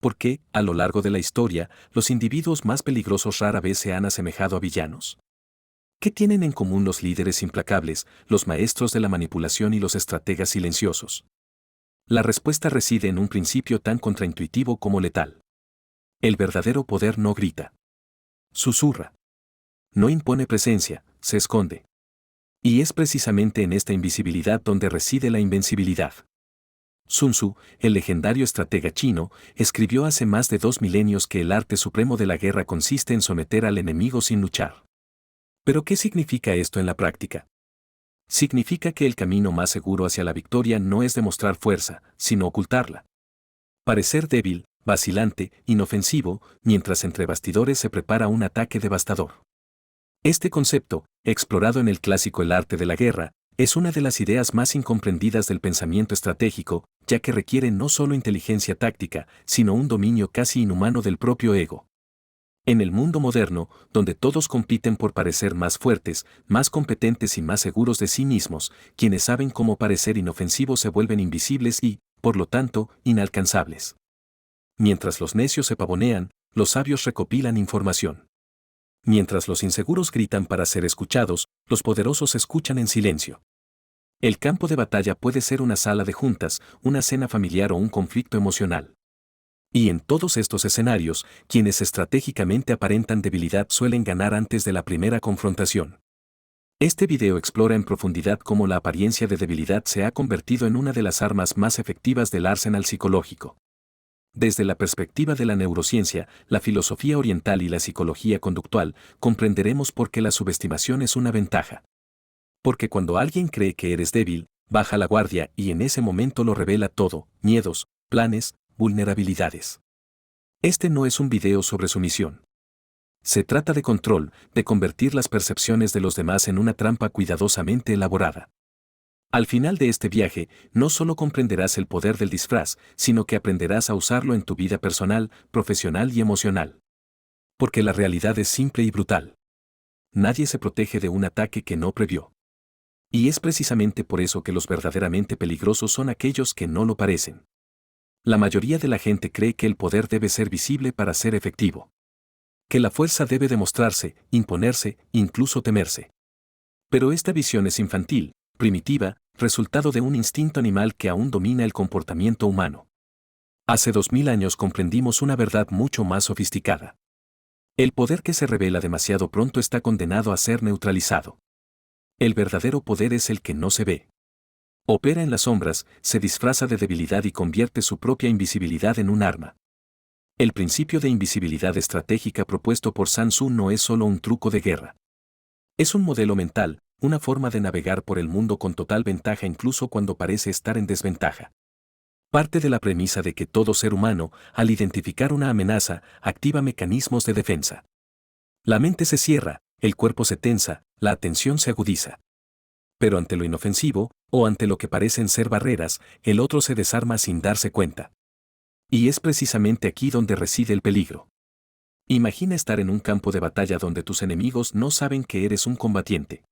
¿Por qué, a lo largo de la historia, los individuos más peligrosos rara vez se han asemejado a villanos? ¿Qué tienen en común los líderes implacables, los maestros de la manipulación y los estrategas silenciosos? La respuesta reside en un principio tan contraintuitivo como letal. El verdadero poder no grita. Susurra. No impone presencia, se esconde. Y es precisamente en esta invisibilidad donde reside la invencibilidad. Sun Tzu, el legendario estratega chino, escribió hace más de 2 milenios que el arte supremo de la guerra consiste en someter al enemigo sin luchar. ¿Pero qué significa esto en la práctica? Significa que el camino más seguro hacia la victoria no es demostrar fuerza, sino ocultarla. Parecer débil, vacilante, inofensivo, mientras entre bastidores se prepara un ataque devastador. Este concepto, explorado en el clásico El arte de la guerra, es una de las ideas más incomprendidas del pensamiento estratégico, ya que requiere no solo inteligencia táctica, sino un dominio casi inhumano del propio ego. En el mundo moderno, donde todos compiten por parecer más fuertes, más competentes y más seguros de sí mismos, quienes saben cómo parecer inofensivos se vuelven invisibles y, por lo tanto, inalcanzables. Mientras los necios se pavonean, los sabios recopilan información. Mientras los inseguros gritan para ser escuchados, los poderosos escuchan en silencio. El campo de batalla puede ser una sala de juntas, una cena familiar o un conflicto emocional. Y en todos estos escenarios, quienes estratégicamente aparentan debilidad suelen ganar antes de la primera confrontación. Este video explora en profundidad cómo la apariencia de debilidad se ha convertido en una de las armas más efectivas del arsenal psicológico. Desde la perspectiva de la neurociencia, la filosofía oriental y la psicología conductual, comprenderemos por qué la subestimación es una ventaja. Porque cuando alguien cree que eres débil, baja la guardia y en ese momento lo revela todo: miedos, planes, vulnerabilidades. Este no es un video sobre sumisión. Se trata de control, de convertir las percepciones de los demás en una trampa cuidadosamente elaborada. Al final de este viaje, no solo comprenderás el poder del disfraz, sino que aprenderás a usarlo en tu vida personal, profesional y emocional. Porque la realidad es simple y brutal. Nadie se protege de un ataque que no previó. Y es precisamente por eso que los verdaderamente peligrosos son aquellos que no lo parecen. La mayoría de la gente cree que el poder debe ser visible para ser efectivo. Que la fuerza debe demostrarse, imponerse, incluso temerse. Pero esta visión es infantil, primitiva, resultado de un instinto animal que aún domina el comportamiento humano. Hace 2000 años comprendimos una verdad mucho más sofisticada. El poder que se revela demasiado pronto está condenado a ser neutralizado. El verdadero poder es el que no se ve. Opera en las sombras, se disfraza de debilidad y convierte su propia invisibilidad en un arma. El principio de invisibilidad estratégica propuesto por Sun Tzu no es solo un truco de guerra. Es un modelo mental, una forma de navegar por el mundo con total ventaja incluso cuando parece estar en desventaja. Parte de la premisa de que todo ser humano, al identificar una amenaza, activa mecanismos de defensa. La mente se cierra, el cuerpo se tensa, la atención se agudiza. Pero ante lo inofensivo, o ante lo que parecen ser barreras, el otro se desarma sin darse cuenta. Y es precisamente aquí donde reside el peligro. Imagina estar en un campo de batalla donde tus enemigos no saben que eres un combatiente.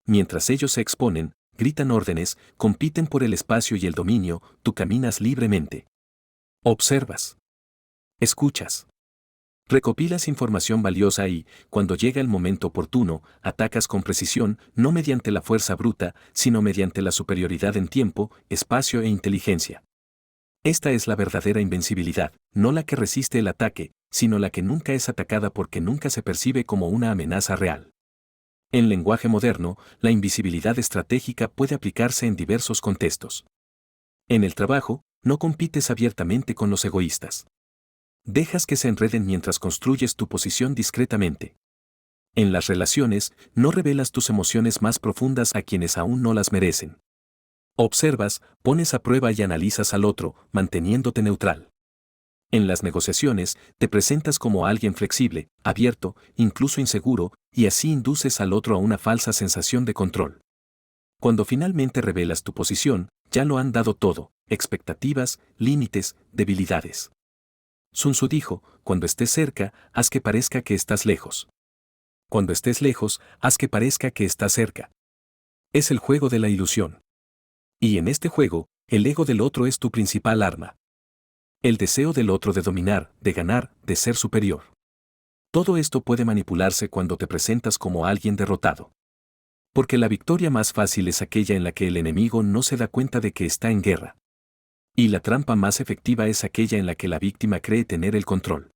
Mientras ellos se exponen, gritan órdenes, compiten por el espacio y el dominio, tú caminas libremente. Observas. Escuchas. Recopilas información valiosa y, cuando llega el momento oportuno, atacas con precisión, no mediante la fuerza bruta, sino mediante la superioridad en tiempo, espacio e inteligencia. Esta es la verdadera invencibilidad, no la que resiste el ataque, sino la que nunca es atacada porque nunca se percibe como una amenaza real. En lenguaje moderno, la invisibilidad estratégica puede aplicarse en diversos contextos. En el trabajo, no compites abiertamente con los egoístas. Dejas que se enreden mientras construyes tu posición discretamente. En las relaciones, no revelas tus emociones más profundas a quienes aún no las merecen. Observas, pones a prueba y analizas al otro, manteniéndote neutral. En las negociaciones, te presentas como alguien flexible, abierto, incluso inseguro, y así induces al otro a una falsa sensación de control. Cuando finalmente revelas tu posición, ya lo han dado todo: expectativas, límites, debilidades. Sun Tzu dijo: cuando estés cerca, haz que parezca que estás lejos. Cuando estés lejos, haz que parezca que estás cerca. Es el juego de la ilusión. Y en este juego, el ego del otro es tu principal arma. El deseo del otro de dominar, de ganar, de ser superior. Todo esto puede manipularse cuando te presentas como alguien derrotado. Porque la victoria más fácil es aquella en la que el enemigo no se da cuenta de que está en guerra. Y la trampa más efectiva es aquella en la que la víctima cree tener el control.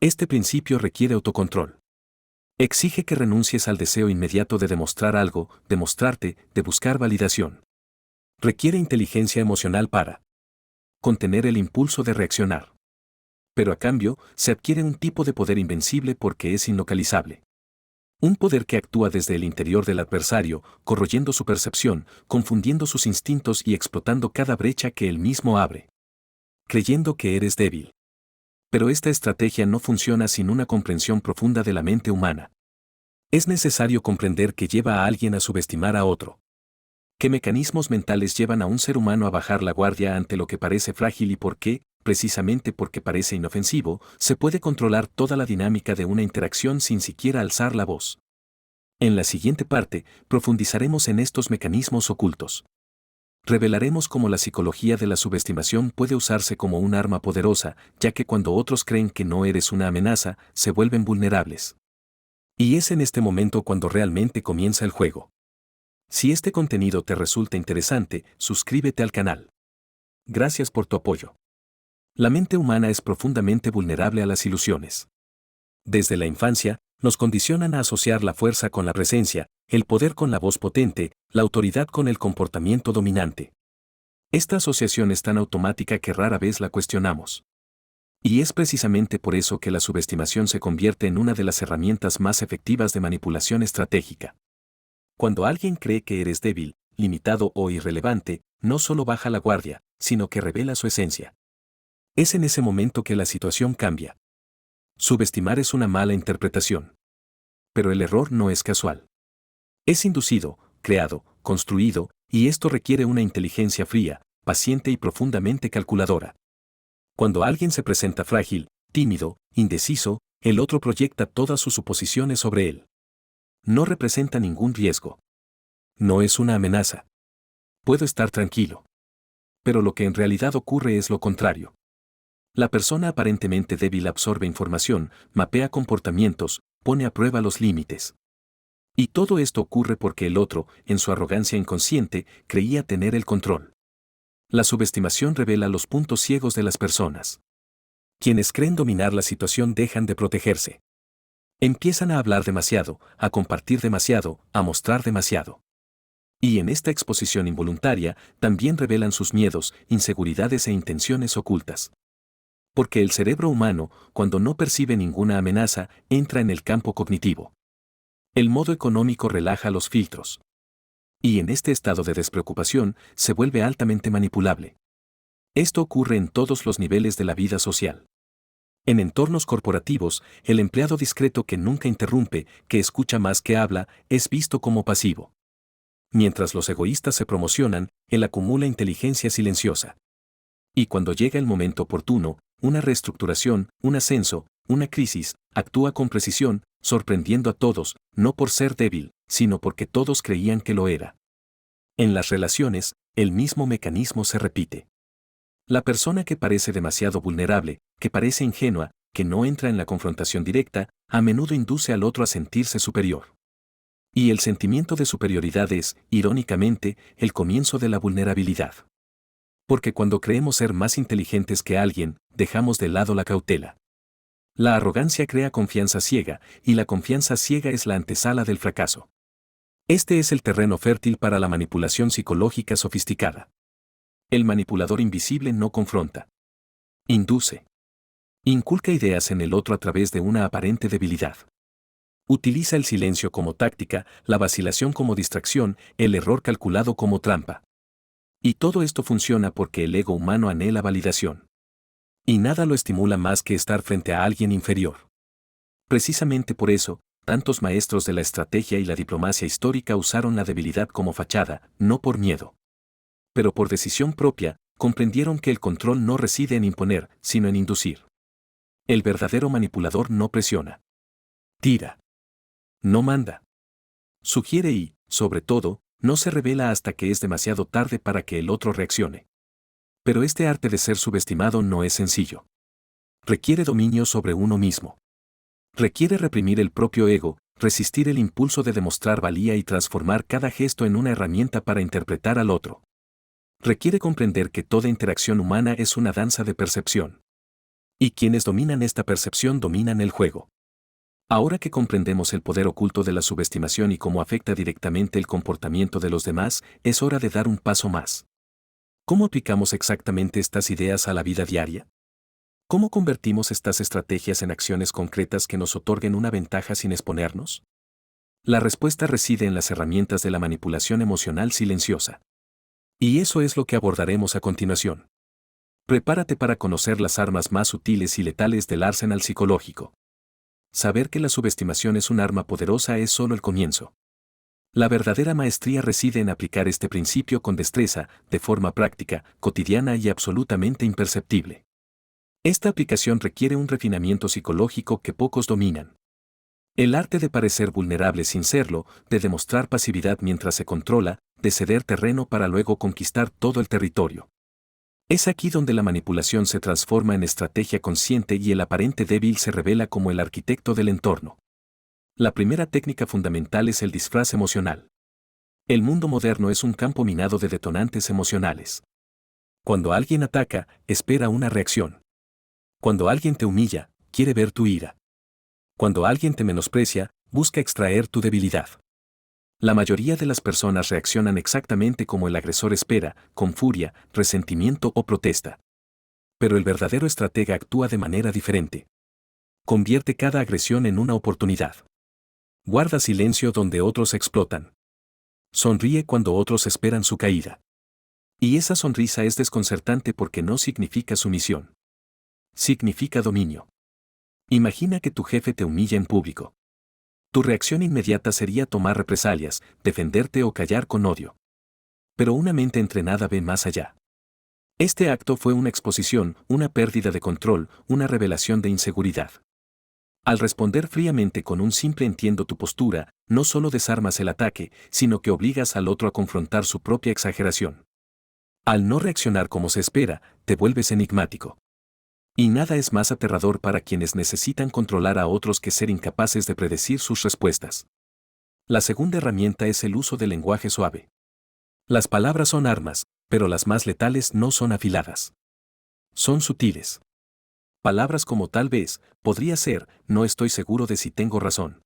Este principio requiere autocontrol. Exige que renuncies al deseo inmediato de demostrar algo, de mostrarte, de buscar validación. Requiere inteligencia emocional para contener el impulso de reaccionar. Pero a cambio, se adquiere un tipo de poder invencible porque es inlocalizable. Un poder que actúa desde el interior del adversario, corroyendo su percepción, confundiendo sus instintos y explotando cada brecha que él mismo abre. Creyendo que eres débil. Pero esta estrategia no funciona sin una comprensión profunda de la mente humana. Es necesario comprender que lleva a alguien a subestimar a otro. ¿Qué mecanismos mentales llevan a un ser humano a bajar la guardia ante lo que parece frágil y por qué, precisamente porque parece inofensivo, se puede controlar toda la dinámica de una interacción sin siquiera alzar la voz? En la siguiente parte, profundizaremos en estos mecanismos ocultos. Revelaremos cómo la psicología de la subestimación puede usarse como un arma poderosa, ya que cuando otros creen que no eres una amenaza, se vuelven vulnerables. Y es en este momento cuando realmente comienza el juego. Si este contenido te resulta interesante, suscríbete al canal. Gracias por tu apoyo. La mente humana es profundamente vulnerable a las ilusiones. Desde la infancia, nos condicionan a asociar la fuerza con la presencia, el poder con la voz potente, la autoridad con el comportamiento dominante. Esta asociación es tan automática que rara vez la cuestionamos. Y es precisamente por eso que la subestimación se convierte en una de las herramientas más efectivas de manipulación estratégica. Cuando alguien cree que eres débil, limitado o irrelevante, no solo baja la guardia, sino que revela su esencia. Es en ese momento que la situación cambia. Subestimar es una mala interpretación. Pero el error no es casual. Es inducido, creado, construido, y esto requiere una inteligencia fría, paciente y profundamente calculadora. Cuando alguien se presenta frágil, tímido, indeciso, el otro proyecta todas sus suposiciones sobre él. No representa ningún riesgo. No es una amenaza. Puedo estar tranquilo. Pero lo que en realidad ocurre es lo contrario. La persona aparentemente débil absorbe información, mapea comportamientos, pone a prueba los límites. Y todo esto ocurre porque el otro, en su arrogancia inconsciente, creía tener el control. La subestimación revela los puntos ciegos de las personas. Quienes creen dominar la situación dejan de protegerse. Empiezan a hablar demasiado, a compartir demasiado, a mostrar demasiado. Y en esta exposición involuntaria, también revelan sus miedos, inseguridades e intenciones ocultas. Porque el cerebro humano, cuando no percibe ninguna amenaza, entra en el campo cognitivo. El modo económico relaja los filtros. Y en este estado de despreocupación, se vuelve altamente manipulable. Esto ocurre en todos los niveles de la vida social. En entornos corporativos, el empleado discreto que nunca interrumpe, que escucha más que habla, es visto como pasivo. Mientras los egoístas se promocionan, él acumula inteligencia silenciosa. Y cuando llega el momento oportuno, una reestructuración, un ascenso, una crisis, actúa con precisión, sorprendiendo a todos, no por ser débil, sino porque todos creían que lo era. En las relaciones, el mismo mecanismo se repite. La persona que parece demasiado vulnerable, que parece ingenua, que no entra en la confrontación directa, a menudo induce al otro a sentirse superior. Y el sentimiento de superioridad es, irónicamente, el comienzo de la vulnerabilidad. Porque cuando creemos ser más inteligentes que alguien, dejamos de lado la cautela. La arrogancia crea confianza ciega, y la confianza ciega es la antesala del fracaso. Este es el terreno fértil para la manipulación psicológica sofisticada. El manipulador invisible no confronta. Induce. Inculca ideas en el otro a través de una aparente debilidad. Utiliza el silencio como táctica, la vacilación como distracción, el error calculado como trampa. Y todo esto funciona porque el ego humano anhela validación. Y nada lo estimula más que estar frente a alguien inferior. Precisamente por eso, tantos maestros de la estrategia y la diplomacia histórica usaron la debilidad como fachada, no por miedo. Pero por decisión propia, comprendieron que el control no reside en imponer, sino en inducir. El verdadero manipulador no presiona. Tira. No manda. Sugiere y, sobre todo, no se revela hasta que es demasiado tarde para que el otro reaccione. Pero este arte de ser subestimado no es sencillo. Requiere dominio sobre uno mismo. Requiere reprimir el propio ego, resistir el impulso de demostrar valía y transformar cada gesto en una herramienta para interpretar al otro. Requiere comprender que toda interacción humana es una danza de percepción. Y quienes dominan esta percepción dominan el juego. Ahora que comprendemos el poder oculto de la subestimación y cómo afecta directamente el comportamiento de los demás, es hora de dar un paso más. ¿Cómo aplicamos exactamente estas ideas a la vida diaria? ¿Cómo convertimos estas estrategias en acciones concretas que nos otorguen una ventaja sin exponernos? La respuesta reside en las herramientas de la manipulación emocional silenciosa. Y eso es lo que abordaremos a continuación. Prepárate para conocer las armas más sutiles y letales del arsenal psicológico. Saber que la subestimación es un arma poderosa es solo el comienzo. La verdadera maestría reside en aplicar este principio con destreza, de forma práctica, cotidiana y absolutamente imperceptible. Esta aplicación requiere un refinamiento psicológico que pocos dominan. El arte de parecer vulnerable sin serlo, de demostrar pasividad mientras se controla, de ceder terreno para luego conquistar todo el territorio. Es aquí donde la manipulación se transforma en estrategia consciente y el aparente débil se revela como el arquitecto del entorno. La primera técnica fundamental es el disfraz emocional. El mundo moderno es un campo minado de detonantes emocionales. Cuando alguien ataca, espera una reacción. Cuando alguien te humilla, quiere ver tu ira. Cuando alguien te menosprecia, busca extraer tu debilidad. La mayoría de las personas reaccionan exactamente como el agresor espera, con furia, resentimiento o protesta. Pero el verdadero estratega actúa de manera diferente. Convierte cada agresión en una oportunidad. Guarda silencio donde otros explotan. Sonríe cuando otros esperan su caída. Y esa sonrisa es desconcertante porque no significa sumisión. Significa dominio. Imagina que tu jefe te humilla en público. Tu reacción inmediata sería tomar represalias, defenderte o callar con odio. Pero una mente entrenada ve más allá. Este acto fue una exposición, una pérdida de control, una revelación de inseguridad. Al responder fríamente con un simple entiendo tu postura, no solo desarmas el ataque, sino que obligas al otro a confrontar su propia exageración. Al no reaccionar como se espera, te vuelves enigmático. Y nada es más aterrador para quienes necesitan controlar a otros que ser incapaces de predecir sus respuestas. La segunda herramienta es el uso del lenguaje suave. Las palabras son armas, pero las más letales no son afiladas. Son sutiles. Palabras como tal vez, podría ser, no estoy seguro de si tengo razón.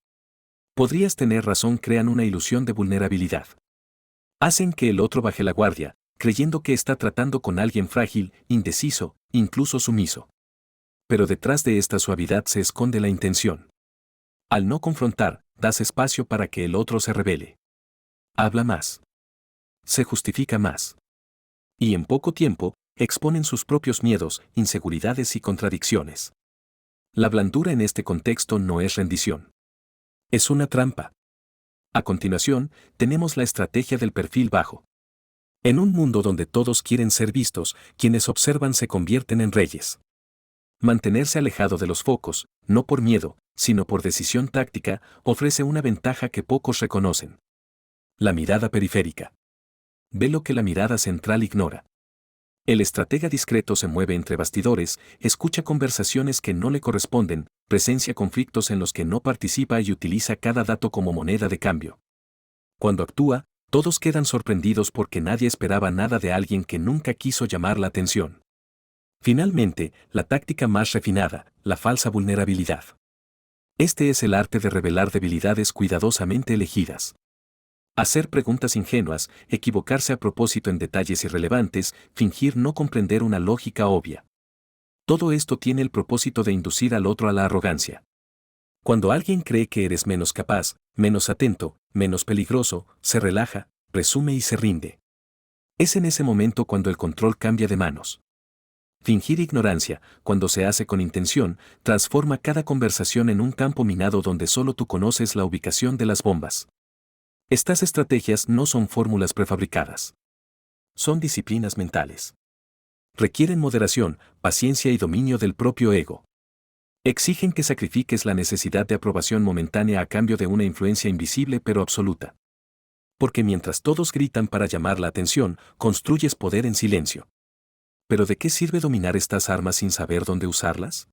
Podrías tener razón crean una ilusión de vulnerabilidad. Hacen que el otro baje la guardia, creyendo que está tratando con alguien frágil, indeciso, incluso sumiso. Pero detrás de esta suavidad se esconde la intención. Al no confrontar, das espacio para que el otro se revele. Habla más. Se justifica más. Y en poco tiempo, exponen sus propios miedos, inseguridades y contradicciones. La blandura en este contexto no es rendición. Es una trampa. A continuación, tenemos la estrategia del perfil bajo. En un mundo donde todos quieren ser vistos, quienes observan se convierten en reyes. Mantenerse alejado de los focos, no por miedo, sino por decisión táctica, ofrece una ventaja que pocos reconocen. La mirada periférica. Ve lo que la mirada central ignora. El estratega discreto se mueve entre bastidores, escucha conversaciones que no le corresponden, presencia conflictos en los que no participa y utiliza cada dato como moneda de cambio. Cuando actúa, todos quedan sorprendidos porque nadie esperaba nada de alguien que nunca quiso llamar la atención. Finalmente, la táctica más refinada, la falsa vulnerabilidad. Este es el arte de revelar debilidades cuidadosamente elegidas. Hacer preguntas ingenuas, equivocarse a propósito en detalles irrelevantes, fingir no comprender una lógica obvia. Todo esto tiene el propósito de inducir al otro a la arrogancia. Cuando alguien cree que eres menos capaz, menos atento, menos peligroso, se relaja, presume y se rinde. Es en ese momento cuando el control cambia de manos. Fingir ignorancia, cuando se hace con intención, transforma cada conversación en un campo minado donde solo tú conoces la ubicación de las bombas. Estas estrategias no son fórmulas prefabricadas. Son disciplinas mentales. Requieren moderación, paciencia y dominio del propio ego. Exigen que sacrifiques la necesidad de aprobación momentánea a cambio de una influencia invisible pero absoluta. Porque mientras todos gritan para llamar la atención, construyes poder en silencio. Pero ¿de qué sirve dominar estas armas sin saber dónde usarlas?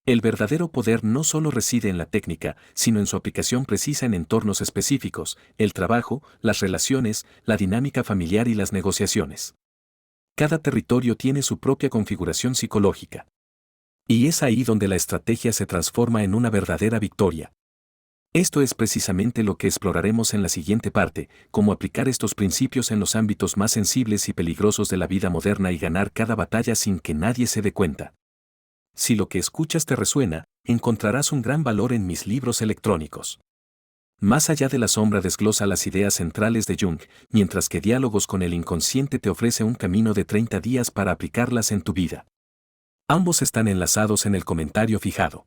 El verdadero poder no solo reside en la técnica, sino en su aplicación precisa en entornos específicos, el trabajo, las relaciones, la dinámica familiar y las negociaciones. Cada territorio tiene su propia configuración psicológica. Y es ahí donde la estrategia se transforma en una verdadera victoria. Esto es precisamente lo que exploraremos en la siguiente parte, cómo aplicar estos principios en los ámbitos más sensibles y peligrosos de la vida moderna y ganar cada batalla sin que nadie se dé cuenta. Si lo que escuchas te resuena, encontrarás un gran valor en mis libros electrónicos. Más allá de la sombra desglosa las ideas centrales de Jung, mientras que Diálogos con el inconsciente te ofrece un camino de 30 días para aplicarlas en tu vida. Ambos están enlazados en el comentario fijado.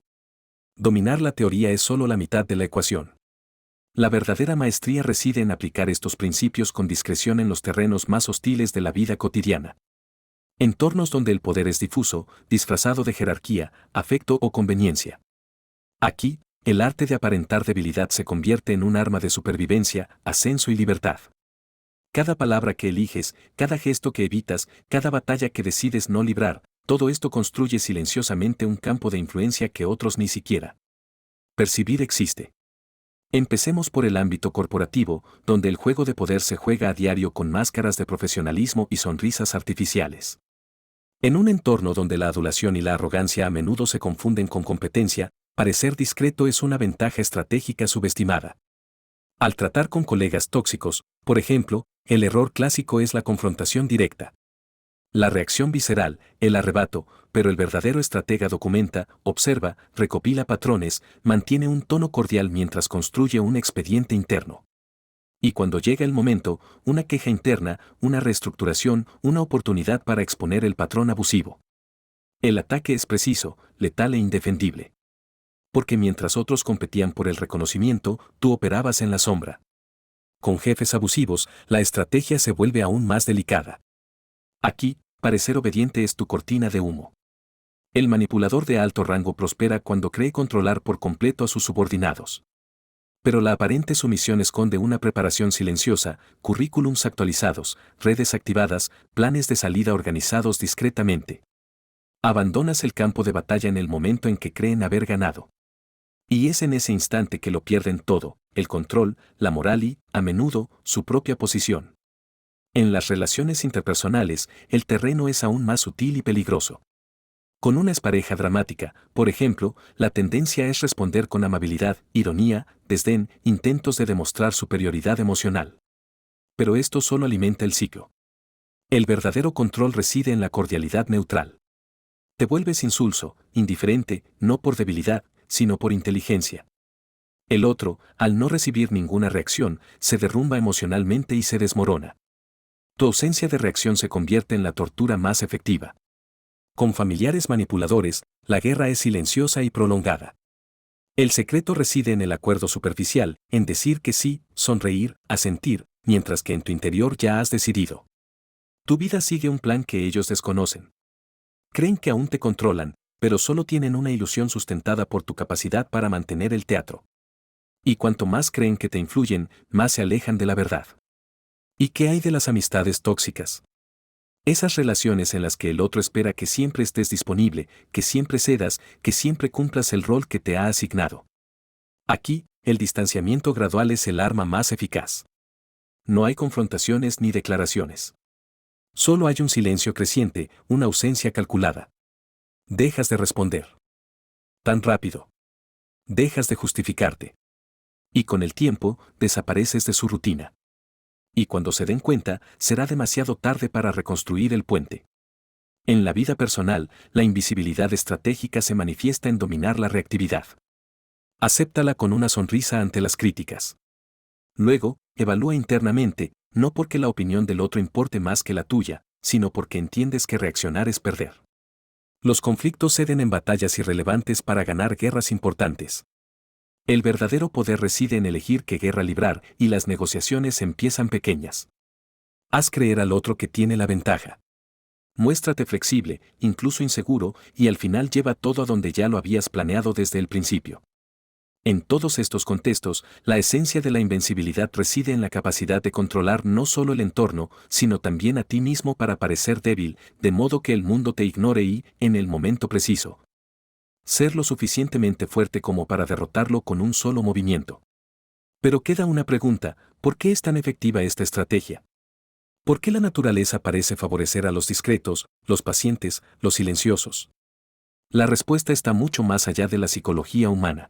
Dominar la teoría es solo la mitad de la ecuación. La verdadera maestría reside en aplicar estos principios con discreción en los terrenos más hostiles de la vida cotidiana. Entornos donde el poder es difuso, disfrazado de jerarquía, afecto o conveniencia. Aquí, el arte de aparentar debilidad se convierte en un arma de supervivencia, ascenso y libertad. Cada palabra que eliges, cada gesto que evitas, cada batalla que decides no librar, todo esto construye silenciosamente un campo de influencia que otros ni siquiera percibir existe. Empecemos por el ámbito corporativo, donde el juego de poder se juega a diario con máscaras de profesionalismo y sonrisas artificiales. En un entorno donde la adulación y la arrogancia a menudo se confunden con competencia, parecer discreto es una ventaja estratégica subestimada. Al tratar con colegas tóxicos, por ejemplo, el error clásico es la confrontación directa. La reacción visceral, el arrebato, pero el verdadero estratega documenta, observa, recopila patrones, mantiene un tono cordial mientras construye un expediente interno. Y cuando llega el momento, una queja interna, una reestructuración, una oportunidad para exponer el patrón abusivo. El ataque es preciso, letal e indefendible. Porque mientras otros competían por el reconocimiento, tú operabas en la sombra. Con jefes abusivos, la estrategia se vuelve aún más delicada. Aquí, parecer obediente es tu cortina de humo. El manipulador de alto rango prospera cuando cree controlar por completo a sus subordinados. Pero la aparente sumisión esconde una preparación silenciosa, currículums actualizados, redes activadas, planes de salida organizados discretamente. Abandonas el campo de batalla en el momento en que creen haber ganado. Y es en ese instante que lo pierden todo, el control, la moral y, a menudo, su propia posición. En las relaciones interpersonales, el terreno es aún más sutil y peligroso. Con una expareja dramática, por ejemplo, la tendencia es responder con amabilidad, ironía, desdén, intentos de demostrar superioridad emocional. Pero esto solo alimenta el ciclo. El verdadero control reside en la cordialidad neutral. Te vuelves insulso, indiferente, no por debilidad, sino por inteligencia. El otro, al no recibir ninguna reacción, se derrumba emocionalmente y se desmorona. Tu ausencia de reacción se convierte en la tortura más efectiva. Con familiares manipuladores, la guerra es silenciosa y prolongada. El secreto reside en el acuerdo superficial, en decir que sí, sonreír, asentir, mientras que en tu interior ya has decidido. Tu vida sigue un plan que ellos desconocen. Creen que aún te controlan, pero solo tienen una ilusión sustentada por tu capacidad para mantener el teatro. Y cuanto más creen que te influyen, más se alejan de la verdad. ¿Y qué hay de las amistades tóxicas? Esas relaciones en las que el otro espera que siempre estés disponible, que siempre cedas, que siempre cumplas el rol que te ha asignado. Aquí, el distanciamiento gradual es el arma más eficaz. No hay confrontaciones ni declaraciones. Solo hay un silencio creciente, una ausencia calculada. Dejas de responder. Tan rápido. Dejas de justificarte. Y con el tiempo, desapareces de su rutina. Y cuando se den cuenta, será demasiado tarde para reconstruir el puente. En la vida personal, la invisibilidad estratégica se manifiesta en dominar la reactividad. Acéptala con una sonrisa ante las críticas. Luego, evalúa internamente, no porque la opinión del otro importe más que la tuya, sino porque entiendes que reaccionar es perder. Los conflictos ceden en batallas irrelevantes para ganar guerras importantes. El verdadero poder reside en elegir qué guerra librar y las negociaciones empiezan pequeñas. Haz creer al otro que tiene la ventaja. Muéstrate flexible, incluso inseguro, y al final lleva todo a donde ya lo habías planeado desde el principio. En todos estos contextos, la esencia de la invencibilidad reside en la capacidad de controlar no solo el entorno, sino también a ti mismo para parecer débil, de modo que el mundo te ignore y, en el momento preciso, ser lo suficientemente fuerte como para derrotarlo con un solo movimiento. Pero queda una pregunta: ¿por qué es tan efectiva esta estrategia? ¿Por qué la naturaleza parece favorecer a los discretos, los pacientes, los silenciosos? La respuesta está mucho más allá de la psicología humana.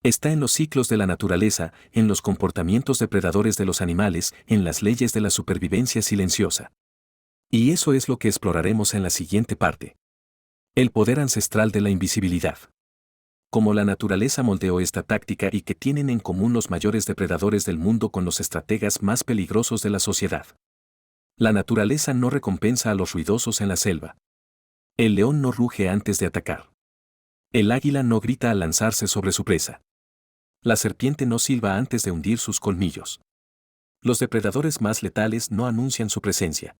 Está en los ciclos de la naturaleza, en los comportamientos depredadores de los animales, en las leyes de la supervivencia silenciosa. Y eso es lo que exploraremos en la siguiente parte. El poder ancestral de la invisibilidad. Cómo la naturaleza moldeó esta táctica y qué tienen en común los mayores depredadores del mundo con los estrategas más peligrosos de la sociedad. La naturaleza no recompensa a los ruidosos en la selva. El león no ruge antes de atacar. El águila no grita al lanzarse sobre su presa. La serpiente no silba antes de hundir sus colmillos. Los depredadores más letales no anuncian su presencia.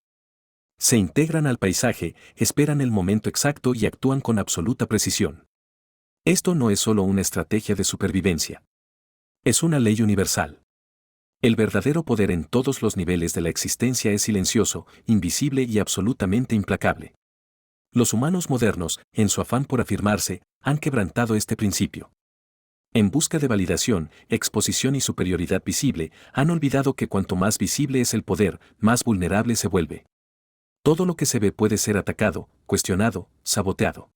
Se integran al paisaje, esperan el momento exacto y actúan con absoluta precisión. Esto no es solo una estrategia de supervivencia. Es una ley universal. El verdadero poder en todos los niveles de la existencia es silencioso, invisible y absolutamente implacable. Los humanos modernos, en su afán por afirmarse, han quebrantado este principio. En busca de validación, exposición y superioridad visible, han olvidado que cuanto más visible es el poder, más vulnerable se vuelve. Todo lo que se ve puede ser atacado, cuestionado, saboteado.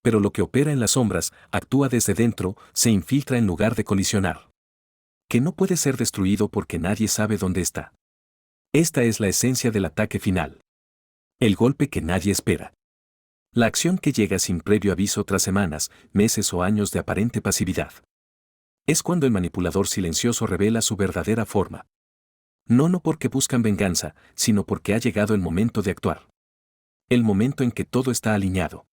Pero lo que opera en las sombras, actúa desde dentro, se infiltra en lugar de colisionar. Que no puede ser destruido porque nadie sabe dónde está. Esta es la esencia del ataque final. El golpe que nadie espera. La acción que llega sin previo aviso tras semanas, meses o años de aparente pasividad. Es cuando el manipulador silencioso revela su verdadera forma. No porque buscan venganza, sino porque ha llegado el momento de actuar. El momento en que todo está alineado.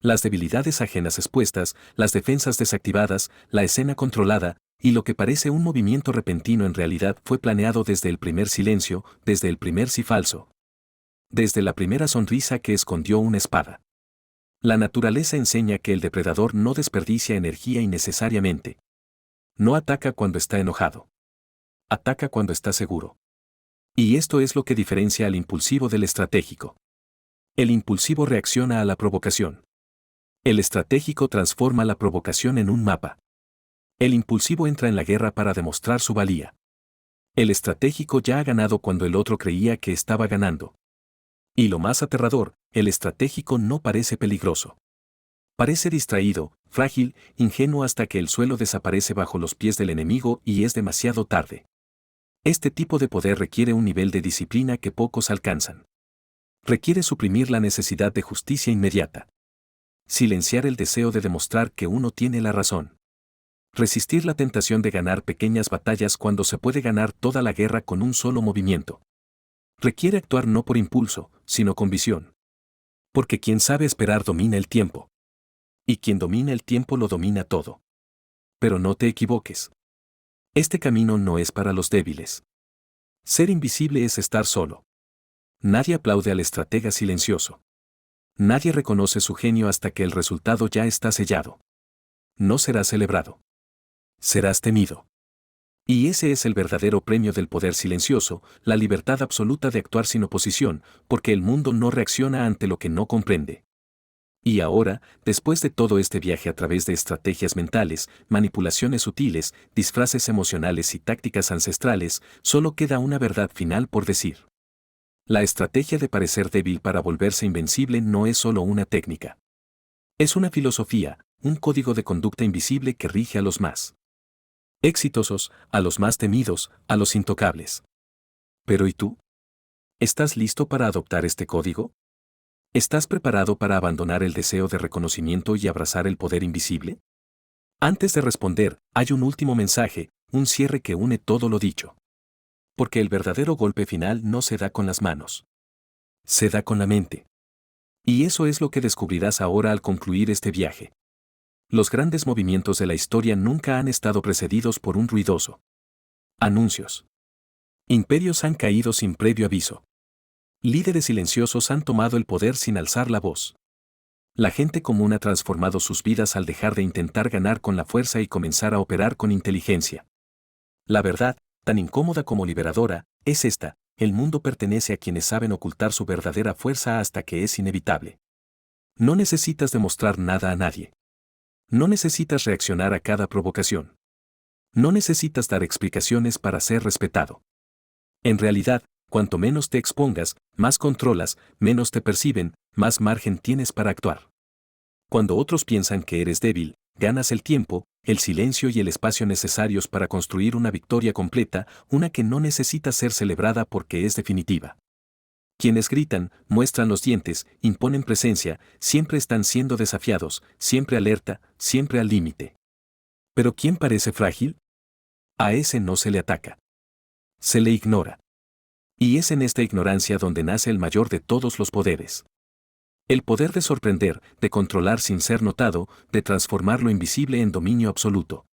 Las debilidades ajenas expuestas, las defensas desactivadas, la escena controlada, y lo que parece un movimiento repentino en realidad fue planeado desde el primer silencio, desde el primer sí falso. Desde la primera sonrisa que escondió una espada. La naturaleza enseña que el depredador no desperdicia energía innecesariamente. No ataca cuando está enojado. Ataca cuando está seguro. Y esto es lo que diferencia al impulsivo del estratégico. El impulsivo reacciona a la provocación. El estratégico transforma la provocación en un mapa. El impulsivo entra en la guerra para demostrar su valía. El estratégico ya ha ganado cuando el otro creía que estaba ganando. Y lo más aterrador, el estratégico no parece peligroso. Parece distraído, frágil, ingenuo hasta que el suelo desaparece bajo los pies del enemigo y es demasiado tarde. Este tipo de poder requiere un nivel de disciplina que pocos alcanzan. Requiere suprimir la necesidad de justicia inmediata. Silenciar el deseo de demostrar que uno tiene la razón. Resistir la tentación de ganar pequeñas batallas cuando se puede ganar toda la guerra con un solo movimiento. Requiere actuar no por impulso, sino con visión. Porque quien sabe esperar domina el tiempo. Y quien domina el tiempo lo domina todo. Pero no te equivoques. Este camino no es para los débiles. Ser invisible es estar solo. Nadie aplaude al estratega silencioso. Nadie reconoce su genio hasta que el resultado ya está sellado. No será celebrado. Serás temido. Y ese es el verdadero premio del poder silencioso, la libertad absoluta de actuar sin oposición, porque el mundo no reacciona ante lo que no comprende. Y ahora, después de todo este viaje a través de estrategias mentales, manipulaciones sutiles, disfraces emocionales y tácticas ancestrales, solo queda una verdad final por decir. La estrategia de parecer débil para volverse invencible no es solo una técnica. Es una filosofía, un código de conducta invisible que rige a los más exitosos, a los más temidos, a los intocables. Pero ¿y tú? ¿Estás listo para adoptar este código? ¿Estás preparado para abandonar el deseo de reconocimiento y abrazar el poder invisible? Antes de responder, hay un último mensaje, un cierre que une todo lo dicho. Porque el verdadero golpe final no se da con las manos. Se da con la mente. Y eso es lo que descubrirás ahora al concluir este viaje. Los grandes movimientos de la historia nunca han estado precedidos por un ruidoso anuncios. Imperios han caído sin previo aviso. Líderes silenciosos han tomado el poder sin alzar la voz. La gente común ha transformado sus vidas al dejar de intentar ganar con la fuerza y comenzar a operar con inteligencia. La verdad, tan incómoda como liberadora, es esta: el mundo pertenece a quienes saben ocultar su verdadera fuerza hasta que es inevitable. No necesitas demostrar nada a nadie. No necesitas reaccionar a cada provocación. No necesitas dar explicaciones para ser respetado. En realidad, cuanto menos te expongas, más controlas, menos te perciben, más margen tienes para actuar. Cuando otros piensan que eres débil, ganas el tiempo, el silencio y el espacio necesarios para construir una victoria completa, una que no necesita ser celebrada porque es definitiva. Quienes gritan, muestran los dientes, imponen presencia, siempre están siendo desafiados, siempre alerta, siempre al límite. ¿Pero quién parece frágil? A ese no se le ataca. Se le ignora. Y es en esta ignorancia donde nace el mayor de todos los poderes. El poder de sorprender, de controlar sin ser notado, de transformar lo invisible en dominio absoluto.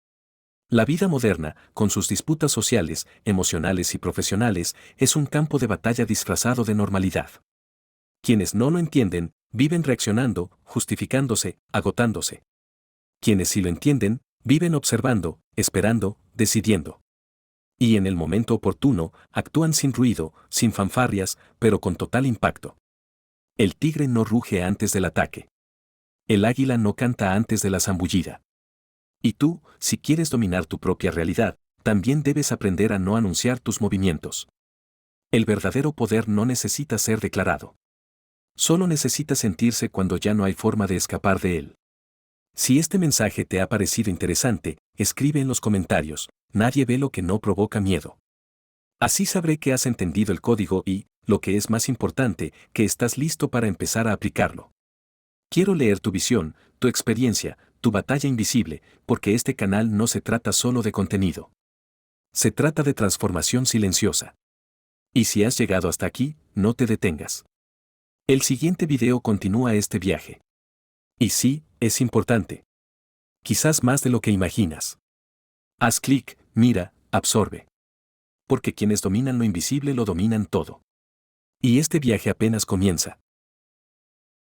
La vida moderna, con sus disputas sociales, emocionales y profesionales, es un campo de batalla disfrazado de normalidad. Quienes no lo entienden, viven reaccionando, justificándose, agotándose. Quienes sí lo entienden, viven observando, esperando, decidiendo. Y en el momento oportuno, actúan sin ruido, sin fanfarrias, pero con total impacto. El tigre no ruge antes del ataque. El águila no canta antes de la zambullida. Y tú, si quieres dominar tu propia realidad, también debes aprender a no anunciar tus movimientos. El verdadero poder no necesita ser declarado. Solo necesita sentirse cuando ya no hay forma de escapar de él. Si este mensaje te ha parecido interesante, escribe en los comentarios: nadie ve lo que no provoca miedo. Así sabré que has entendido el código y, lo que es más importante, que estás listo para empezar a aplicarlo. Quiero leer tu visión, tu experiencia, tu batalla invisible, porque este canal no se trata solo de contenido. Se trata de transformación silenciosa. Y si has llegado hasta aquí, no te detengas. El siguiente video continúa este viaje. Y sí, es importante. Quizás más de lo que imaginas. Haz clic, mira, absorbe. Porque quienes dominan lo invisible lo dominan todo. Y este viaje apenas comienza.